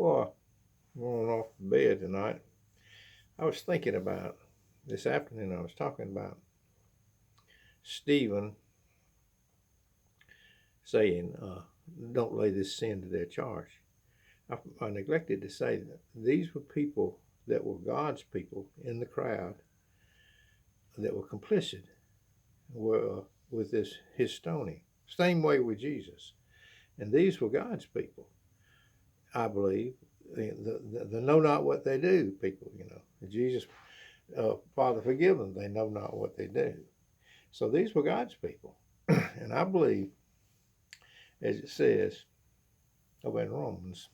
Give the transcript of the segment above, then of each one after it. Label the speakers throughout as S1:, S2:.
S1: before going off to bed tonight, I was thinking about this afternoon. I was talking about Stephen saying, "Don't lay this sin to their charge." I neglected to say that these were people that were God's people in the crowd that were complicit with his stoning. Same way with Jesus, and these were God's people. I believe the know not what they do people. Jesus, Father, forgive them. They know not what they do. So these were God's people, and I believe, as it says over in Romans,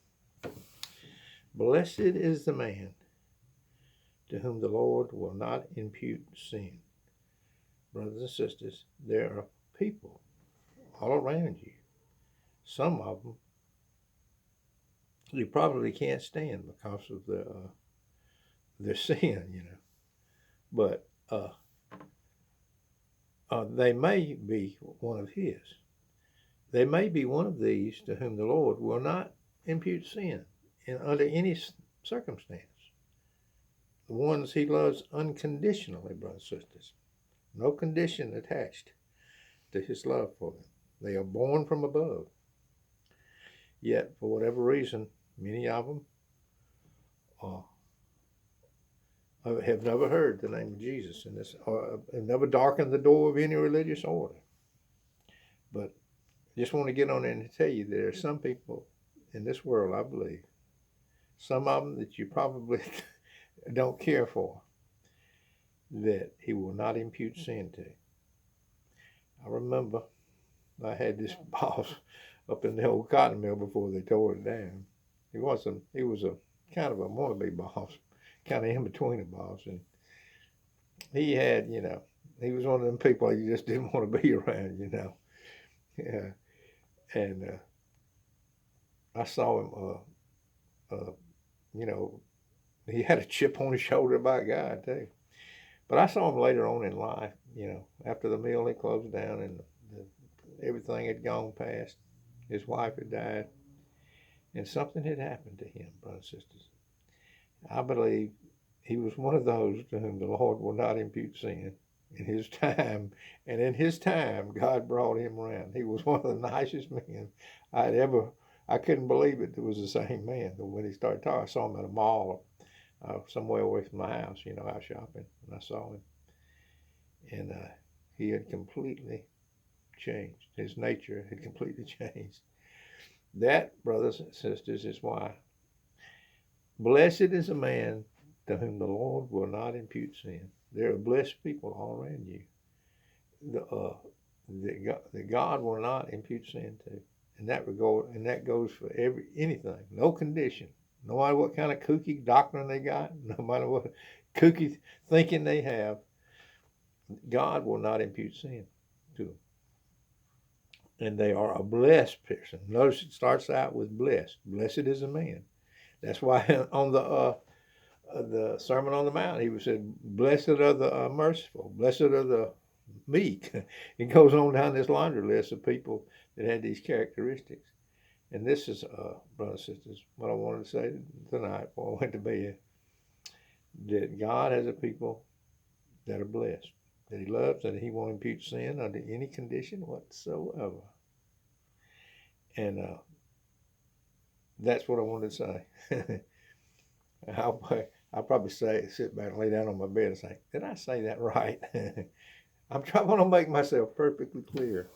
S1: blessed is the man to whom the Lord will not impute sin. Brothers and sisters, there are people all around you. Some of them you probably can't stand because of their sin, But they may be one of his. They may be one of these to whom the Lord will not impute sin under any circumstance. The ones he loves unconditionally, brothers and sisters. No condition attached to his love for them. They are born from above. Yet, for whatever reason, many of them have never heard the name of Jesus or have never darkened the door of any religious order. But I just want to get on in and tell you there are some people in this world, I believe, some of them that you probably don't care for, that he will not impute sin to. I remember I had this boss up in the old cotton mill before they tore it down. He was a kind of a wannabe boss, kind of in between a boss, and he had, he was one of them people you just didn't want to be around, Yeah. And I saw him, he had a chip on his shoulder about God too. But I saw him later on in life, after the mill had closed down and everything had gone past. His wife had died, and something had happened to him, brothers and sisters. I believe he was one of those to whom the Lord will not impute sin in his time. And in his time, God brought him around. He was one of the nicest men I couldn't believe it was the same man. But when he started talking, I saw him at a mall somewhere away from my house, out shopping, and I saw him. And he had completely changed. His nature had completely changed. That, brothers and sisters, is why blessed is a man to whom the Lord will not impute sin. There are blessed people all around you that God will not impute sin to. In that regard, and that goes for anything, no condition, no matter what kind of kooky doctrine they got, no matter what kooky thinking they have, God will not impute sin to them. And they are a blessed person. Notice it starts out with blessed. Blessed is a man. That's why on the Sermon on the Mount, he said, blessed are the merciful, blessed are the meek. It goes on down this laundry list of people that had these characteristics. And this is, brothers and sisters, what I wanted to say tonight before I went to bed, that God has a people that are blessed, that he loves, and he won't impute sin under any condition whatsoever. And that's what I wanted to say. I'll probably sit back and lay down on my bed and say, did I say that right? I'm trying to make myself perfectly clear.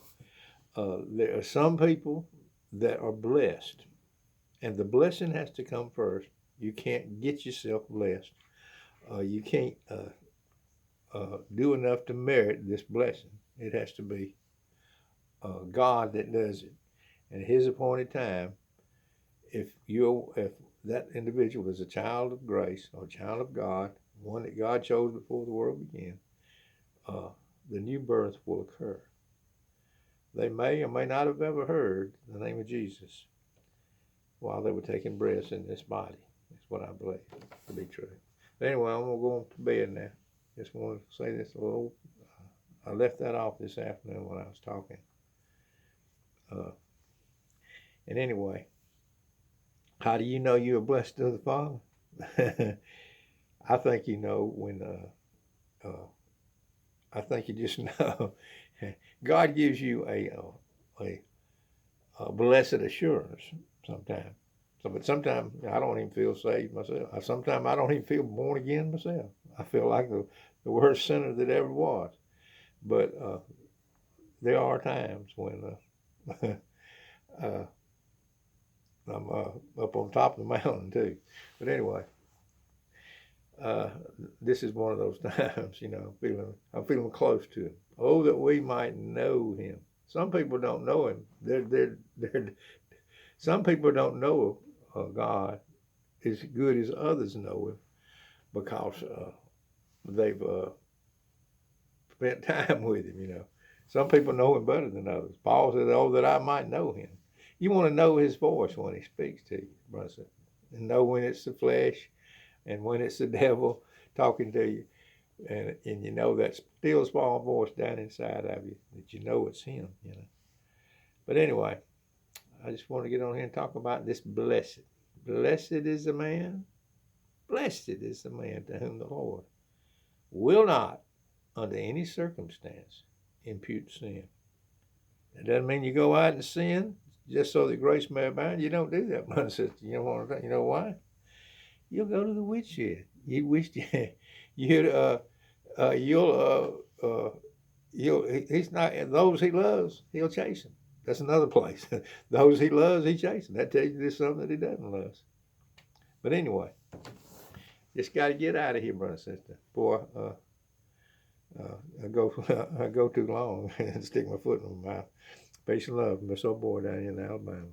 S1: There are some people that are blessed, and the blessing has to come first. You can't get yourself blessed. You can't do enough to merit this blessing. It has to be God that does it. And his appointed time, if that individual is a child of grace or a child of God, one that God chose before the world began, the new birth will occur. They may or may not have ever heard the name of Jesus while they were taking breaths in this body. That's what I believe to be true. But anyway, I'm going to go to bed now. Just want to say this a little. I left that off this afternoon when I was talking. And anyway, How do you know you're blessed of the Father? I think you know when. I think you just know. God gives you a blessed assurance sometimes. So, but sometimes I don't even feel saved myself. Sometimes I don't even feel born again myself. I feel like the worst sinner that ever was. But there are times when uh, I'm up on top of the mountain too. But anyway, uh, this is one of those times, I'm feeling close to him. Oh, that we might know him. Some people don't know him. Some people don't know God as good as others know him because they've spent time with him. Some people know him better than others. Paul said, oh, that I might know him. You want to know his voice when he speaks to you, brother, and know when it's the flesh and when it's the devil talking to you. And you know that still small voice down inside of you that you know it's him. But anyway, I just want to get on here and talk about this blessed. Blessed is the man, blessed is the man to whom the Lord will not, under any circumstance, impute sin. That doesn't mean you go out and sin just so that grace may abound. You don't do that, my sister. You know why? You'll go to the woodshed. You wish he's not, those he loves, he'll chase them. That's another place. Those he loves, he chases them. That tells you there's something that he doesn't love. But anyway, just got to get out of here, brother and sister. Boy, I go too long and stick my foot in my mouth. Peace and love. Miss old boy down here in Alabama.